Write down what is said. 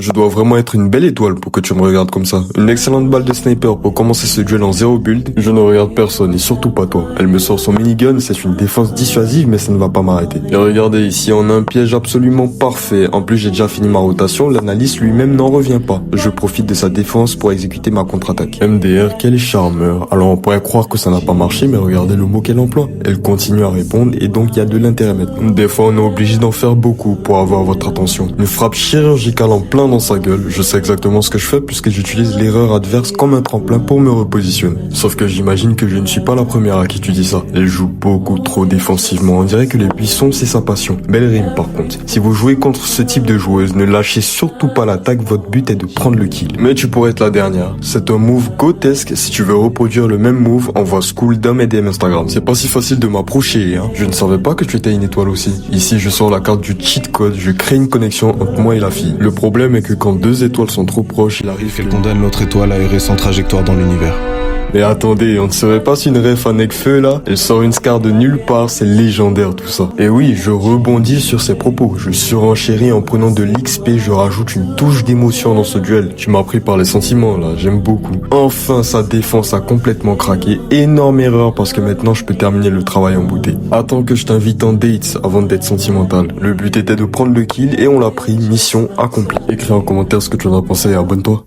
Je dois vraiment être une belle étoile pour que tu me regardes comme ça. Une excellente balle de sniper pour commencer ce duel en 0 build. Je ne regarde personne et surtout pas toi. Elle me sort son minigun, c'est une défense dissuasive mais ça ne va pas m'arrêter. Et regardez ici, on a un piège absolument parfait. En plus j'ai déjà fini ma rotation, l'analyste lui-même n'en revient pas. Je profite de sa défense pour exécuter ma contre-attaque. MDR, quel charmeur. Alors on pourrait croire que ça n'a pas marché mais regardez le mot qu'elle emploie. Elle continue à répondre et donc il y a de l'intérêt maintenant. Des fois on est obligé d'en faire beaucoup pour avoir votre attention. Une frappe chirurgicale en plein dans sa gueule. Je sais exactement ce que je fais puisque j'utilise l'erreur adverse comme un tremplin pour me repositionner. Sauf que j'imagine que je ne suis pas la première à qui tu dis ça. Elle joue beaucoup trop défensivement. On dirait que les buissons c'est sa passion. Belle rime par contre. Si vous jouez contre ce type de joueuse, ne lâchez surtout pas l'attaque. Votre but est de prendre le kill. Mais tu pourrais être la dernière. C'est un move grotesque. Si tu veux reproduire le même move, envoie School Dom et DM Instagram. C'est pas si facile de m'approcher, hein. Je ne savais pas que tu étais une étoile aussi. Ici, je sors la carte du cheat code. Je crée une connexion entre moi et la fille. Le problème est que quand deux étoiles sont trop proches, il arrive qu'elle condamne l'autre étoile à errer sans trajectoire dans l'univers. Mais attendez, on ne serait pas une ref à Nekfeu là? Elle sort une scar de nulle part, c'est légendaire tout ça. Et oui, je rebondis sur ses propos. Je surenchéris en prenant de l'XP, je rajoute une touche d'émotion dans ce duel. Tu m'as pris par les sentiments là, j'aime beaucoup. Enfin, sa défense a complètement craqué. Énorme erreur parce que maintenant je peux terminer le travail en beauté. Attends que je t'invite en date avant d'être sentimental. Le but était de prendre le kill et on l'a pris, mission accomplie. Écris en commentaire ce que tu en as pensé et abonne-toi.